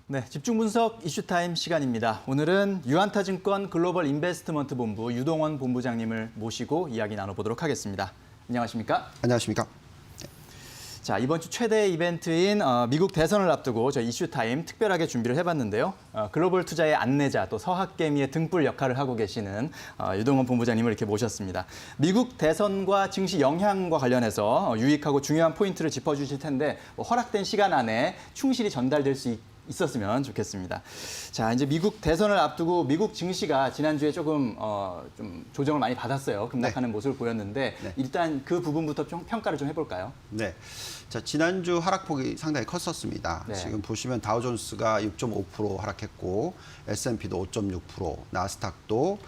네, 집중 분석 이슈타임 시간입니다. 오늘은 유한타증권 글로벌 인베스트먼트 본부 유동원 본부장님을 모시고 이야기 나눠보도록 하겠습니다. 안녕하십니까? 안녕하십니까? 자, 이번 주 최대 이벤트인 미국 대선을 앞두고 저희 이슈타임 특별하게 준비를 해봤는데요. 글로벌 투자의 안내자 또 서학개미의 등불 역할을 하고 계시는 유동원 본부장님을 이렇게 모셨습니다. 미국 대선과 증시 영향과 관련해서 유익하고 중요한 포인트를 짚어주실 텐데 허락된 시간 안에 충실히 전달될 수 있었으면 좋겠습니다. 자, 이제 미국 대선을 앞두고 미국 증시가 지난주에 조금 좀 조정을 많이 받았어요. 급락하는 모습을 보였는데 일단 그 부분부터 좀 평가를 좀 해볼까요? 네. 자, 지난주 하락폭이 상당히 컸었습니다. 네. 지금 보시면 다우존스가 6.5% 하락했고 S&P도 5.6%, 나스닥도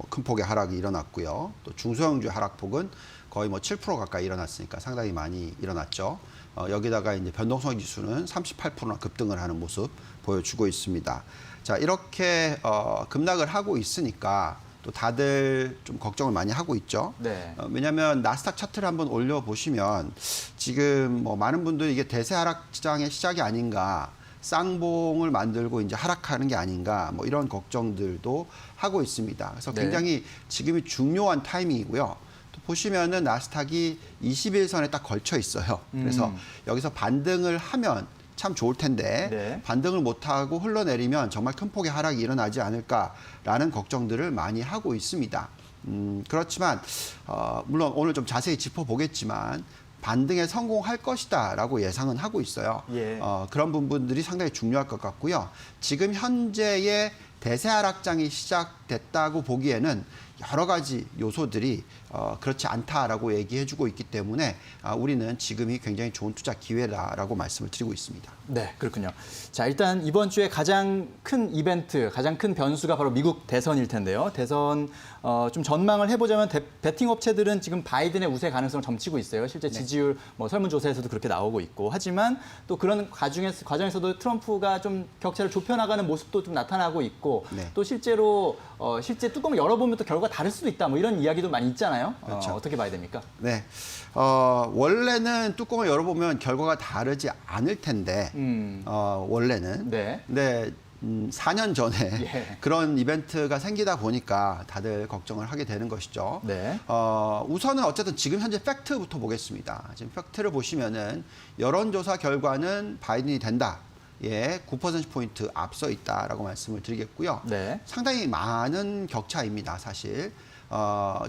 큰 폭의 하락이 일어났고요. 또 중소형주 하락폭은 거의 7% 가까이 일어났으니까 상당히 많이 일어났죠. 여기다가 이제 변동성 지수는 38%나 급등을 하는 모습 보여주고 있습니다. 자, 이렇게 급락을 하고 있으니까 또 다들 좀 걱정을 많이 하고 있죠. 네. 왜냐하면 나스닥 차트를 한번 올려보시면 지금 많은 분들이 이게 대세 하락장의 시작이 아닌가, 쌍봉을 만들고 이제 하락하는 게 아닌가, 이런 걱정들도 하고 있습니다. 그래서 굉장히 지금이 중요한 타이밍이고요. 또 보시면은 나스닥이 21선에 딱 걸쳐 있어요. 그래서 여기서 반등을 하면 참 좋을 텐데 반등을 못하고 흘러내리면 정말 큰 폭의 하락이 일어나지 않을까라는 걱정들을 많이 하고 있습니다. 그렇지만 물론 오늘 좀 자세히 짚어보겠지만 반등에 성공할 것이다라고 예상은 하고 있어요. 그런 부분들이 상당히 중요할 것 같고요. 지금 현재의 대세 하락장이 시작됐다고 보기에는 여러 가지 요소들이 그렇지 않다라고 얘기해주고 있기 때문에 우리는 지금이 굉장히 좋은 투자 기회다라고 말씀을 드리고 있습니다. 네, 그렇군요. 자, 일단 이번 주에 가장 큰 이벤트, 가장 큰 변수가 바로 미국 대선일 텐데요. 대선 좀 전망을 해보자면 베팅 업체들은 지금 바이든의 우세 가능성을 점치고 있어요. 실제 지지율 설문조사에서도 그렇게 나오고 있고. 하지만 또 그런 과정에서도 트럼프가 좀 격차를 좁혀나가는 모습도 좀 나타나고 있고 또 실제로 실제 뚜껑을 열어보면 또 결과가 다를 수도 있다. 이런 이야기도 많이 있잖아요. 그렇죠. 어떻게 봐야 됩니까? 네. 원래는 뚜껑을 열어보면 결과가 다르지 않을 텐데 원래는. 근데 4년 전에 그런 이벤트가 생기다 보니까 다들 걱정을 하게 되는 것이죠. 우선은 어쨌든 지금 현재 팩트부터 보겠습니다. 지금 팩트를 보시면은 여론조사 결과는 바이든이 된다. 9%포인트 앞서 있다라고 말씀을 드리겠고요. 상당히 많은 격차입니다, 사실.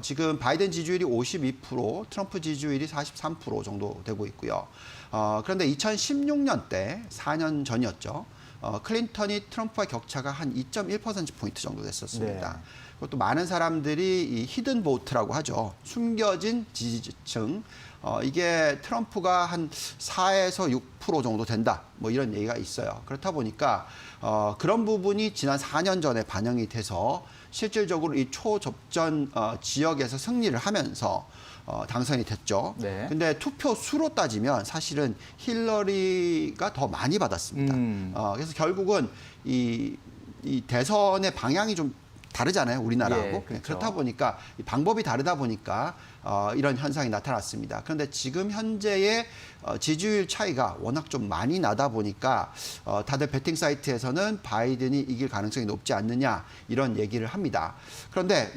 지금 바이든 지지율이 52%, 트럼프 지지율이 43% 정도 되고 있고요. 그런데 2016년 때, 4년 전이었죠. 클린턴이 트럼프와 격차가 한 2.1%포인트 정도 됐었습니다. 그것도 많은 사람들이 이 히든 보트라고 하죠. 숨겨진 지지층. 이게 트럼프가 한 4에서 6% 정도 된다. 이런 얘기가 있어요. 그렇다 보니까 그런 부분이 지난 4년 전에 반영이 돼서 실질적으로 이 초접전 지역에서 승리를 하면서 당선이 됐죠. 근데 투표 수로 따지면 사실은 힐러리가 더 많이 받았습니다. 그래서 결국은 이 대선의 방향이 좀 다르잖아요, 우리나라하고. 그렇죠. 그렇다 보니까 방법이 다르다 보니까 이런 현상이 나타났습니다. 그런데 지금 현재의 지지율 차이가 워낙 좀 많이 나다 보니까 다들 베팅 사이트에서는 바이든이 이길 가능성이 높지 않느냐 이런 얘기를 합니다. 그런데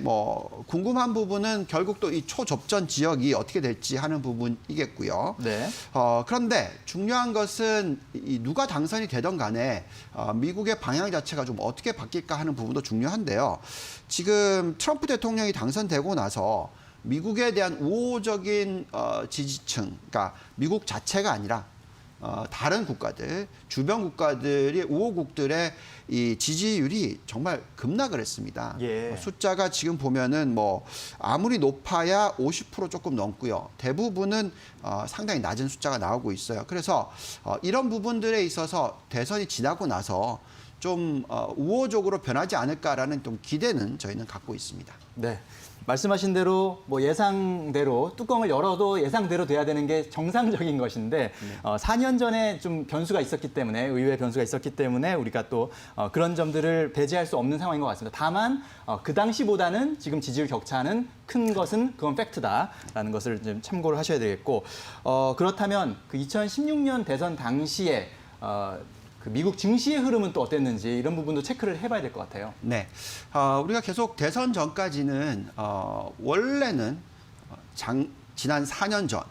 궁금한 부분은 결국 또 이 초접전 지역이 어떻게 될지 하는 부분이겠고요. 그런데 중요한 것은 누가 당선이 되던 간에 미국의 방향 자체가 좀 어떻게 바뀔까 하는 부분도 중요한데요. 지금 트럼프 대통령이 당선되고 나서 미국에 대한 우호적인 지지층, 그러니까 미국 자체가 아니라 다른 국가들, 주변 국가들의 우호국들의 이 지지율이 정말 급락을 했습니다. 숫자가 지금 보면은 아무리 높아야 50% 조금 넘고요. 대부분은 상당히 낮은 숫자가 나오고 있어요. 그래서 이런 부분들에 있어서 대선이 지나고 나서 좀 우호적으로 변하지 않을까라는 좀 기대는 저희는 갖고 있습니다. 말씀하신 대로 예상대로 뚜껑을 열어도 예상대로 돼야 되는 게 정상적인 것인데 4년 전에 좀 변수가 있었기 때문에 의외의 변수가 있었기 때문에 우리가 또 그런 점들을 배제할 수 없는 상황인 것 같습니다. 다만 그 당시보다는 지금 지지율 격차는 큰 것은 그건 팩트다라는 것을 좀 참고를 하셔야 되겠고 그렇다면 그 2016년 대선 당시에 그 미국 증시의 흐름은 또 어땠는지 이런 부분도 체크를 해봐야 될 것 같아요. 네, 우리가 계속 대선 전까지는 원래는 지난 4년 전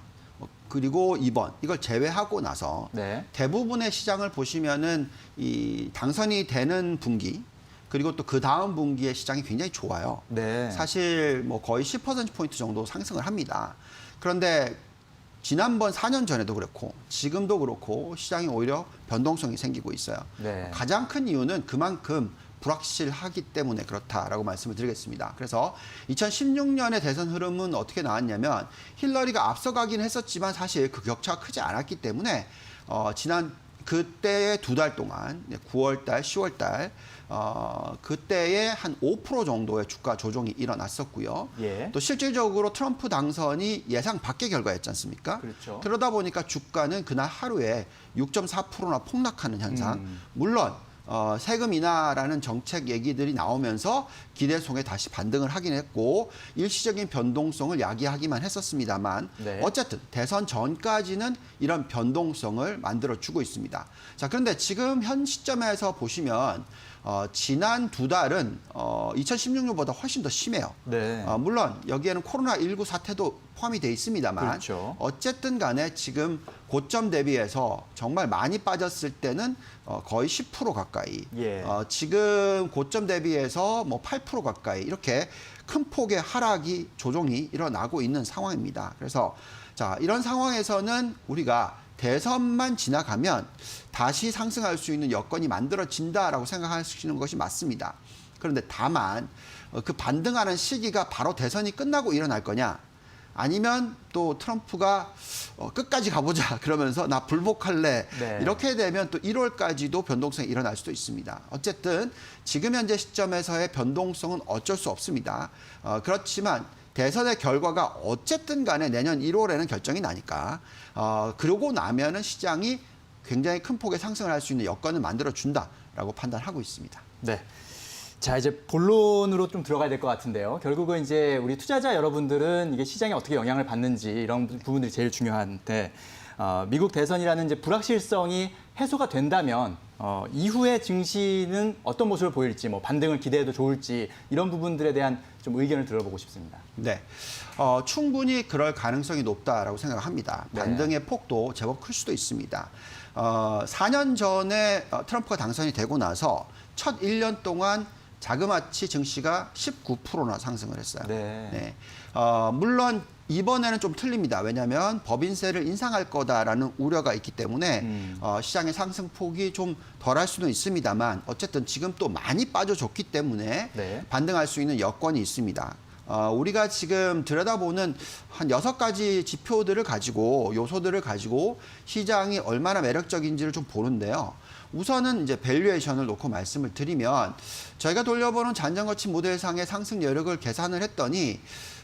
그리고 이번 이걸 제외하고 나서 네. 대부분의 시장을 보시면은 이 당선이 되는 분기 그리고 또 그 다음 분기의 시장이 굉장히 좋아요. 네. 사실 뭐 거의 10%포인트 정도 상승을 합니다. 그런데 지난번 4년 전에도 그렇고 지금도 그렇고 시장이 오히려 변동성이 생기고 있어요. 네. 가장 큰 이유는 그만큼 불확실하기 때문에 그렇다라고 말씀을 드리겠습니다. 그래서 2016년의 대선 흐름은 어떻게 나왔냐면 힐러리가 앞서가긴 했었지만 사실 그 격차가 크지 않았기 때문에 지난 그때의 2달 동안 9월 달, 10월 달 그때에 한 5% 정도의 주가 조정이 일어났었고요. 예. 또 실질적으로 트럼프 당선이 예상 밖의 결과였지 않습니까? 그렇죠. 그러다 보니까 주가는 그날 하루에 6.4%나 폭락하는 현상. 물론 세금 인하라는 정책 얘기들이 나오면서 기대속에 다시 반등을 하긴 했고 일시적인 변동성을 야기하기만 했었습니다만 네. 어쨌든 대선 전까지는 이런 변동성을 만들어주고 있습니다. 자, 그런데 지금 현 시점에서 보시면 지난 2달은 2016년보다 훨씬 더 심해요. 네. 물론 여기에는 코로나19 사태도 포함이 돼 있습니다만 그렇죠. 어쨌든 간에 지금 고점 대비해서 정말 많이 빠졌을 때는 거의 10% 가까이 예. 지금 고점 대비해서 뭐 8% 가까이 이렇게 큰 폭의 하락이 조정이 일어나고 있는 상황입니다. 그래서 자, 이런 상황에서는 우리가 대선만 지나가면 다시 상승할 수 있는 여건이 만들어진다라고 생각하시는 것이 맞습니다. 그런데 다만 그 반등하는 시기가 바로 대선이 끝나고 일어날 거냐 아니면 또 트럼프가 끝까지 가보자 그러면서 나 불복할래 네. 이렇게 되면 또 1월까지도 변동성이 일어날 수도 있습니다. 어쨌든 지금 현재 시점에서의 변동성은 어쩔 수 없습니다. 그렇지만 대선의 결과가 어쨌든 간에 내년 1월에는 결정이 나니까 그러고 나면은 시장이 굉장히 큰 폭의 상승을 할 수 있는 여건을 만들어준다라고 판단하고 있습니다. 네. 자, 이제 본론으로 좀 들어가야 될 것 같은데요. 결국은 이제 우리 투자자 여러분들은 이게 시장에 어떻게 영향을 받는지 이런 부분들이 제일 중요한데 미국 대선이라는 이제 불확실성이 해소가 된다면 이후에 증시는 어떤 모습을 보일지, 뭐 반등을 기대해도 좋을지 이런 부분들에 대한 좀 의견을 들어보고 싶습니다. 네, 충분히 그럴 가능성이 높다라고 생각합니다. 네. 반등의 폭도 제법 클 수도 있습니다. 4년 전에 트럼프가 당선이 되고 나서 첫 1년 동안 자그마치 증시가 19%나 상승을 했어요. 네. 네. 물론 이번에는 좀 틀립니다. 왜냐하면 법인세를 인상할 거다라는 우려가 있기 때문에 시장의 상승폭이 좀 덜할 수는 있습니다만 어쨌든 지금 또 많이 빠져줬기 때문에 네. 반등할 수 있는 여건이 있습니다. 우리가 지금 들여다보는 한 6가지 지표들을 가지고 요소들을 가지고 시장이 얼마나 매력적인지를 좀 보는데요. 우선은 이제 밸류에이션을 놓고 말씀을 드리면 저희가 돌려보는 잔존가치 모델상의 상승 여력을 계산을 했더니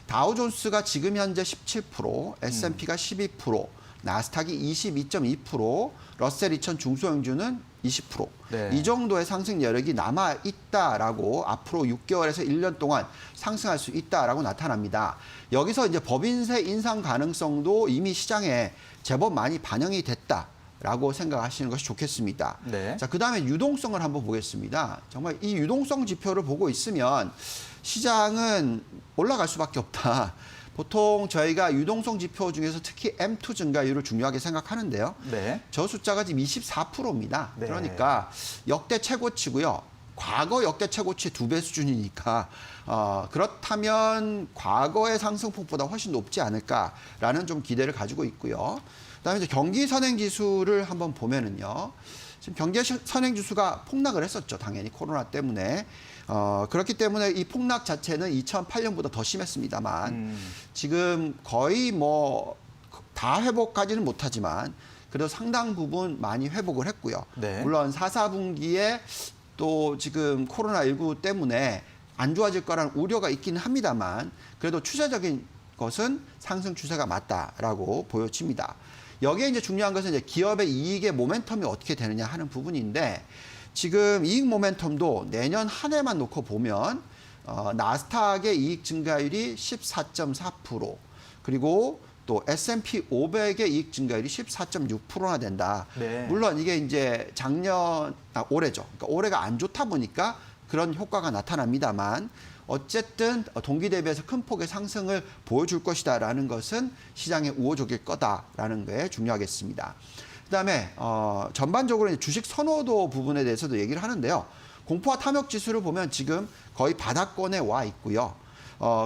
다우존스가 지금 현재 17%, S&P가 12%, 나스닥이 22.2%, 러셀 2000 중소형주는 20%. 네. 이 정도의 상승 여력이 남아 있다라고 앞으로 6개월에서 1년 동안 상승할 수 있다라고 나타납니다. 여기서 이제 법인세 인상 가능성도 이미 시장에 제법 많이 반영이 됐다라고 생각하시는 것이 좋겠습니다. 네. 자, 그다음에 유동성을 한번 보겠습니다. 정말 이 유동성 지표를 보고 있으면 시장은 올라갈 수밖에 없다. 보통 저희가 유동성 지표 중에서 특히 M2 증가율을 중요하게 생각하는데요. 네. 저 숫자가 지금 24%입니다. 네. 그러니까 역대 최고치고요. 과거 역대 최고치 2배 수준이니까 그렇다면 과거의 상승폭보다 훨씬 높지 않을까라는 좀 기대를 가지고 있고요. 그다음에 이제 경기 선행 지수를 한번 보면은요. 지금 경기 선행 지수가 폭락을 했었죠. 당연히 코로나 때문에. 그렇기 때문에 이 폭락 자체는 2008년보다 더 심했습니다만 지금 거의 뭐 다 회복까지는 못하지만 그래도 상당 부분 많이 회복을 했고요. 네. 물론 4, 4분기에 또 지금 코로나19 때문에 안 좋아질 거라는 우려가 있기는 합니다만 그래도 추세적인 것은 상승 추세가 맞다라고 보여집니다. 여기에 이제 중요한 것은 이제 기업의 이익의 모멘텀이 어떻게 되느냐 하는 부분인데 지금 이익 모멘텀도 내년 한 해만 놓고 보면 나스닥의 이익 증가율이 14.4% 그리고 또 S&P 500의 이익 증가율이 14.6%나 된다. 네. 물론 이게 이제 올해죠. 그러니까 올해가 안 좋다 보니까 그런 효과가 나타납니다만 어쨌든 동기 대비해서 큰 폭의 상승을 보여줄 것이다라는 것은 시장의 우호적일 거다라는 게 중요하겠습니다. 그다음에 전반적으로 주식 선호도 부분에 대해서도 얘기를 하는데요. 공포와 탐욕 지수를 보면 지금 거의 바닥권에 와 있고요.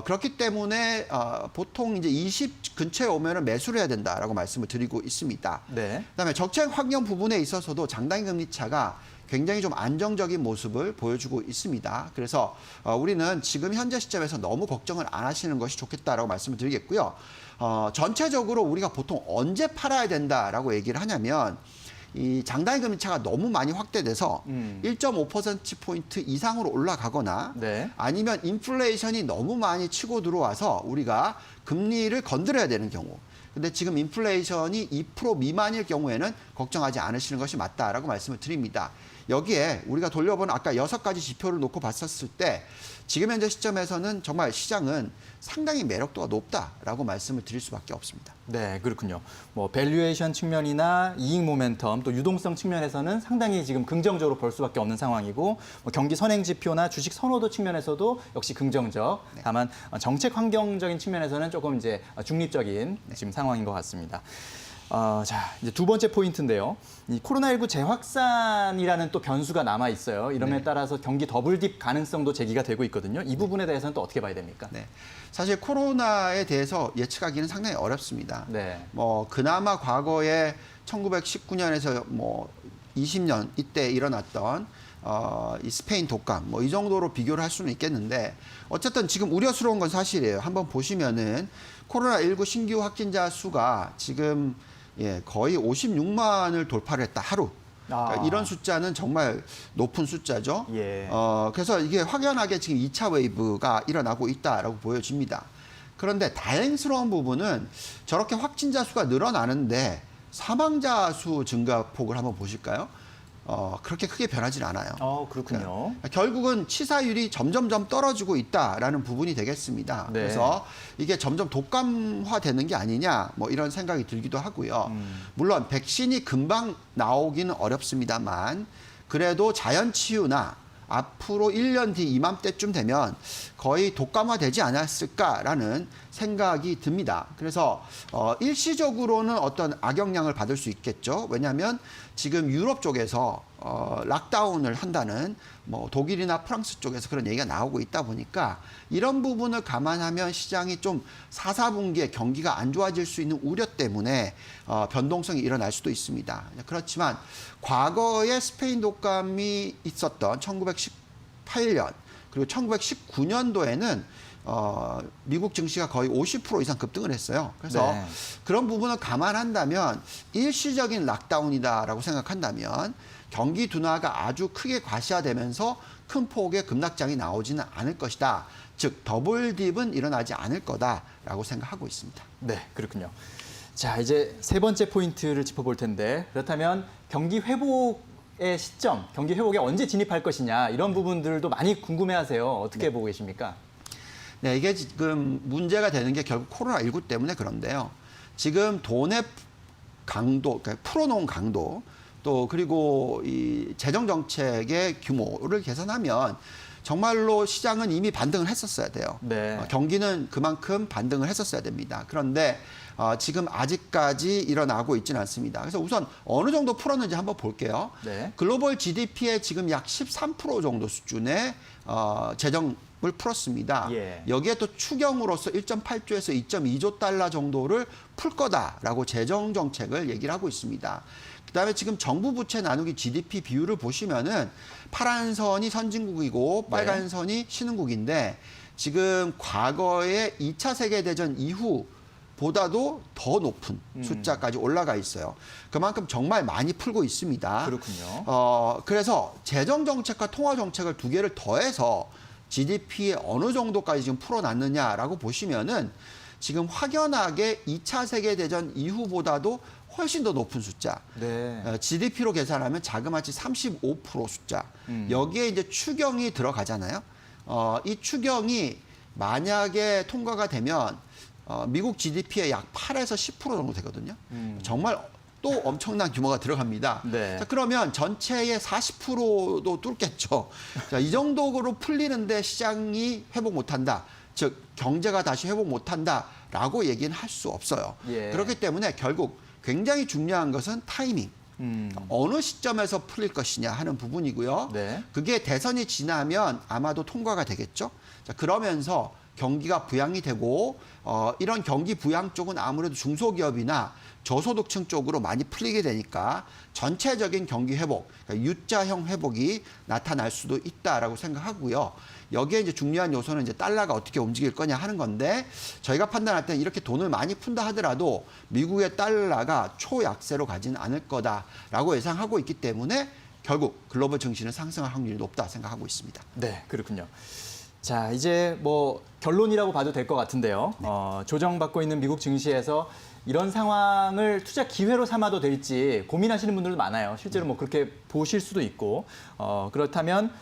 그렇기 때문에 보통 이제 20 근처에 오면은 매수를 해야 된다라고 말씀을 드리고 있습니다. 네. 그다음에 정책 환경 부분에 있어서도 장단기 금리 차가 굉장히 좀 안정적인 모습을 보여주고 있습니다. 그래서 우리는 지금 현재 시점에서 너무 걱정을 안 하시는 것이 좋겠다라고 말씀을 드리겠고요. 전체적으로 우리가 보통 언제 팔아야 된다라고 얘기를 하냐면 이 장단기 금리 차가 너무 많이 확대돼서 1.5%포인트 이상으로 올라가거나 네. 아니면 인플레이션이 너무 많이 치고 들어와서 우리가 금리를 건드려야 되는 경우. 근데 지금 인플레이션이 2% 미만일 경우에는 걱정하지 않으시는 것이 맞다라고 말씀을 드립니다. 여기에 우리가 돌려본 아까 6가지 지표를 놓고 봤었을 때 지금 현재 시점에서는 정말 시장은 상당히 매력도가 높다라고 말씀을 드릴 수밖에 없습니다. 네, 그렇군요. 뭐 밸류에이션 측면이나 이익 모멘텀 또 유동성 측면에서는 상당히 지금 긍정적으로 볼 수밖에 없는 상황이고 뭐 경기 선행 지표나 주식 선호도 측면에서도 역시 긍정적. 네. 다만 정책 환경적인 측면에서는 조금 이제 중립적인 지금 상황인 것 같습니다. 자, 이제 두 번째 포인트인데요. 이 코로나19 재확산이라는 또 변수가 남아 있어요. 이름에 따라서 경기 더블딥 가능성도 제기가 되고 있거든요. 이 부분에 대해서는 또 어떻게 봐야 됩니까? 네. 사실 코로나에 대해서 예측하기는 상당히 어렵습니다. 네. 뭐 그나마 과거에 1919년에서 뭐 20년 이때 일어났던 이 스페인 독감 뭐 이 정도로 비교를 할 수는 있겠는데 어쨌든 지금 우려스러운 건 사실이에요. 한번 보시면은 코로나19 신규 확진자 수가 지금 거의 56만을 돌파를 했다 하루. 그러니까 이런 숫자는 정말 높은 숫자죠. 예. 그래서 이게 확연하게 지금 2차 웨이브가 일어나고 있다라고 보여집니다. 그런데 다행스러운 부분은 저렇게 확진자 수가 늘어나는데 사망자 수 증가폭을 한번 보실까요? 그렇게 크게 변하지 않아요. 그렇군요. 그러니까 결국은 치사율이 점점점 떨어지고 있다라는 부분이 되겠습니다. 네. 그래서 이게 점점 독감화되는 게 아니냐 뭐 이런 생각이 들기도 하고요. 물론 백신이 금방 나오기는 어렵습니다만 그래도 자연치유나 앞으로 1년 뒤 이맘때쯤 되면 거의 독감화되지 않았을까라는 생각이 듭니다. 그래서 일시적으로는 어떤 악영향을 받을 수 있겠죠. 왜냐하면 지금 유럽 쪽에서 락다운을 한다는 뭐 독일이나 프랑스 쪽에서 그런 얘기가 나오고 있다 보니까 이런 부분을 감안하면 시장이 좀 4, 4분기에 경기가 안 좋아질 수 있는 우려 때문에 변동성이 일어날 수도 있습니다. 그렇지만 과거에 스페인 독감이 있었던 1918년 그리고 1919년도에는 미국 증시가 거의 50% 이상 급등을 했어요. 그래서 네. 그런 부분을 감안한다면 일시적인 락다운이다라고 생각한다면 경기 둔화가 아주 크게 과시화되면서 큰 폭의 급락장이 나오지는 않을 것이다. 즉 더블딥은 일어나지 않을 거다라고 생각하고 있습니다. 네, 그렇군요. 자, 이제 세 번째 포인트를 짚어볼 텐데 그렇다면 경기 회복의 시점, 경기 회복에 언제 진입할 것이냐 이런 부분들도 많이 궁금해하세요. 어떻게 보고 계십니까? 네, 이게 지금 문제가 되는 게 결국 코로나19 때문에 그런데요. 지금 돈의 강도, 그러니까 풀어놓은 강도, 또 그리고 이 재정 정책의 규모를 계산하면 정말로 시장은 이미 반등을 했었어야 돼요. 네. 경기는 그만큼 반등을 했었어야 됩니다. 그런데 지금 아직까지 일어나고 있지는 않습니다. 그래서 우선 어느 정도 풀었는지 한번 볼게요. 네. 글로벌 GDP의 지금 약 13% 정도 수준의 재정을 풀었습니다. 예. 여기에 또 추경으로서 1.8조에서 2.2조 달러 정도를 풀 거다라고 재정 정책을 얘기를 하고 있습니다. 그다음에 지금 정부 부채 나누기 GDP 비율을 보시면은 파란 선이 선진국이고 빨간 선이 신흥국인데 지금 과거의 2차 세계대전 이후 보다도 더 높은 숫자까지 올라가 있어요. 그만큼 정말 많이 풀고 있습니다. 그렇군요. 그래서 재정 정책과 통화 정책을 두 개를 더해서 GDP에 어느 정도까지 지금 풀어놨느냐라고 보시면은 지금 확연하게 2차 세계대전 이후보다도 훨씬 더 높은 숫자. 네. GDP로 계산하면 자그마치 35% 숫자. 여기에 이제 추경이 들어가잖아요. 이 추경이 만약에 통과가 되면 미국 GDP의 약 8에서 10% 정도 되거든요. 정말 또 엄청난 규모가 들어갑니다. 네. 자, 그러면 전체의 40%도 뚫겠죠. 자, 이 정도로 풀리는데 시장이 회복 못한다. 즉 경제가 다시 회복 못한다라고 얘기는 할 수 없어요. 예. 그렇기 때문에 결국 굉장히 중요한 것은 타이밍. 어느 시점에서 풀릴 것이냐 하는 부분이고요. 네. 그게 대선이 지나면 아마도 통과가 되겠죠. 자, 그러면서 경기가 부양이 되고 이런 경기 부양 쪽은 아무래도 중소기업이나 저소득층 쪽으로 많이 풀리게 되니까 전체적인 경기 회복, 그러니까 U자형 회복이 나타날 수도 있다라고 생각하고요. 여기에 이제 중요한 요소는 이제 달러가 어떻게 움직일 거냐 하는 건데 저희가 판단할 때는 이렇게 돈을 많이 푼다 하더라도 미국의 달러가 초약세로 가지는 않을 거다라고 예상하고 있기 때문에 결국 글로벌 증시는 상승할 확률이 높다 생각하고 있습니다. 네, 그렇군요. 자, 이제 뭐 결론이라고 봐도 될 것 같은데요. 조정받고 있는 미국 증시에서 이런 상황을 투자 기회로 삼아도 될지 고민하시는 분들도 많아요. 실제로 뭐 그렇게 보실 수도 있고 그렇다면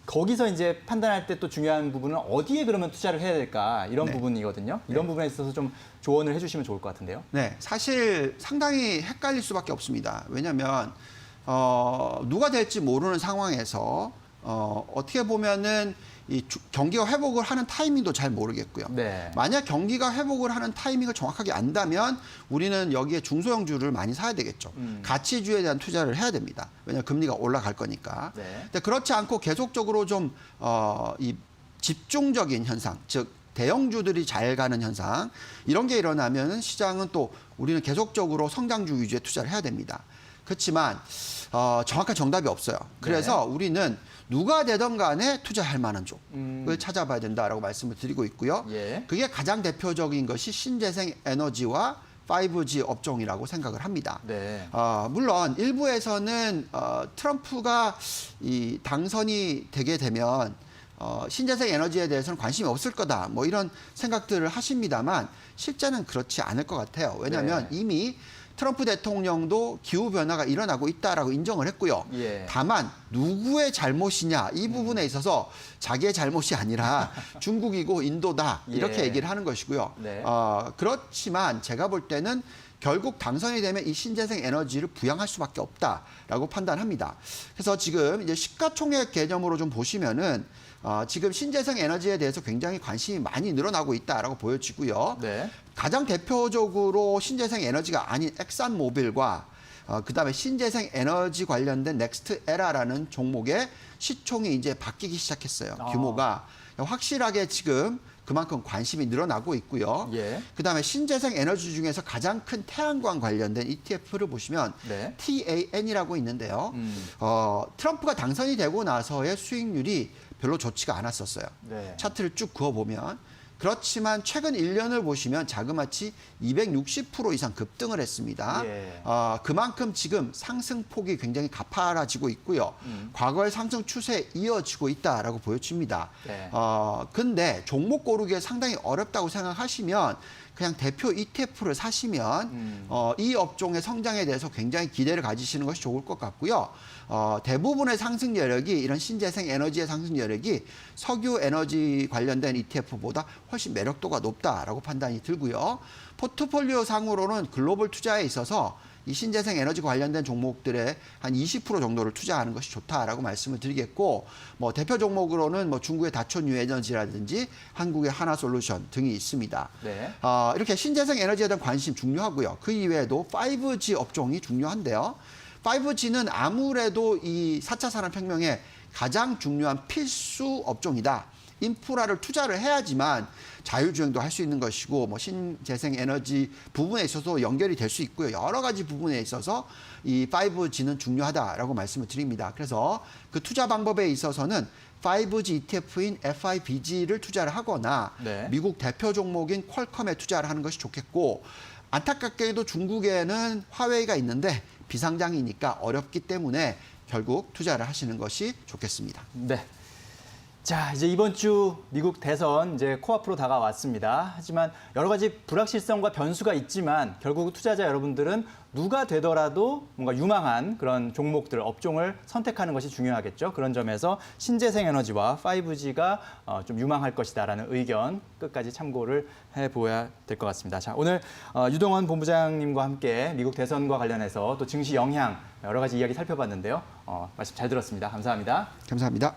거기서 이제 판단할 때 또 중요한 부분은 어디에 그러면 투자를 해야 될까 이런 부분이거든요. 이런 부분에 있어서 좀 조언을 해주시면 좋을 것 같은데요. 네, 사실 상당히 헷갈릴 수밖에 없습니다. 왜냐하면 누가 될지 모르는 상황에서 어떻게 보면은 경기가 회복을 하는 타이밍도 잘 모르겠고요. 네. 만약 경기가 회복을 하는 타이밍을 정확하게 안다면 우리는 여기에 중소형주를 많이 사야 되겠죠. 가치주에 대한 투자를 해야 됩니다. 왜냐하면 금리가 올라갈 거니까. 네. 근데 그렇지 않고 계속적으로 좀 이 집중적인 현상, 즉 대형주들이 잘 가는 현상 이런 게 일어나면 시장은 또 우리는 계속적으로 성장주 위주의 투자를 해야 됩니다. 그렇지만 정확한 정답이 없어요. 그래서 우리는 누가 되든 간에 투자할 만한 쪽을 찾아봐야 된다라고 말씀을 드리고 있고요. 예. 그게 가장 대표적인 것이 신재생 에너지와 5G 업종이라고 생각을 합니다. 네. 물론 일부에서는 트럼프가 이 당선이 되게 되면 신재생 에너지에 대해서는 관심이 없을 거다. 뭐 이런 생각들을 하십니다만 실제는 그렇지 않을 것 같아요. 왜냐하면 이미 트럼프 대통령도 기후변화가 일어나고 있다라고 인정을 했고요. 예. 다만 누구의 잘못이냐 이 부분에 있어서 자기의 잘못이 아니라 중국이고 인도다 이렇게 예. 얘기를 하는 것이고요. 네. 그렇지만 제가 볼 때는 결국 당선이 되면 이 신재생 에너지를 부양할 수밖에 없다라고 판단합니다. 그래서 지금 이제 시가총액 개념으로 좀 보시면은 지금 신재생 에너지에 대해서 굉장히 관심이 많이 늘어나고 있다라고 보여지고요. 네. 가장 대표적으로 신재생 에너지가 아닌 엑산모빌과 그다음에 신재생 에너지 관련된 넥스트에라라는 종목의 시총이 이제 바뀌기 시작했어요. 규모가 확실하게 지금 그만큼 관심이 늘어나고 있고요. 예. 그다음에 신재생 에너지 중에서 가장 큰 태양광 관련된 ETF를 보시면 네. TAN이라고 있는데요. 트럼프가 당선이 되고 나서의 수익률이 별로 좋지가 않았었어요. 네. 차트를 쭉 그어보면. 그렇지만 최근 1년을 보시면 자그마치 260% 이상 급등을 했습니다. 예. 그만큼 지금 상승폭이 굉장히 가파라지고 있고요. 과거의 상승 추세에 이어지고 있다라고 보여집니다. 네. 근데 종목 고르기에 상당히 어렵다고 생각하시면 그냥 대표 ETF를 사시면 이 업종의 성장에 대해서 굉장히 기대를 가지시는 것이 좋을 것 같고요. 대부분의 상승 여력이 이런 신재생 에너지의 상승 여력이 석유 에너지 관련된 ETF보다 훨씬 매력도가 높다라고 판단이 들고요. 포트폴리오 상으로는 글로벌 투자에 있어서 이 신재생 에너지 관련된 종목들의 한 20% 정도를 투자하는 것이 좋다라고 말씀을 드리겠고, 뭐 대표 종목으로는 뭐 중국의 다촌 에너지라든지 한국의 하나솔루션 등이 있습니다. 네. 이렇게 신재생 에너지에 대한 관심 중요하고요. 그 이외에도 5G 업종이 중요한데요. 5G는 아무래도 이 4차 산업혁명의 가장 중요한 필수 업종이다. 인프라를 투자를 해야지만 자율주행도 할 수 있는 것이고 뭐 신재생 에너지 부분에 있어서 연결이 될 수 있고요. 여러 가지 부분에 있어서 이 5G는 중요하다라고 말씀을 드립니다. 그래서 그 투자 방법에 있어서는 5G ETF인 FIBG를 투자를 하거나 네. 미국 대표 종목인 퀄컴에 투자를 하는 것이 좋겠고, 안타깝게도 중국에는 화웨이가 있는데 비상장이니까 어렵기 때문에 결국 투자를 하시는 것이 좋겠습니다. 네. 자, 이제 이번 주 미국 대선 이제 코앞으로 다가왔습니다. 하지만 여러 가지 불확실성과 변수가 있지만 결국 투자자 여러분들은 누가 되더라도 뭔가 유망한 그런 종목들, 업종을 선택하는 것이 중요하겠죠. 그런 점에서 신재생 에너지와 5G가 좀 유망할 것이다라는 의견 끝까지 참고를 해보아야 될 것 같습니다. 자, 오늘 유동원 본부장님과 함께 미국 대선과 관련해서 또 증시 영향 여러 가지 이야기 살펴봤는데요. 말씀 잘 들었습니다. 감사합니다. 감사합니다.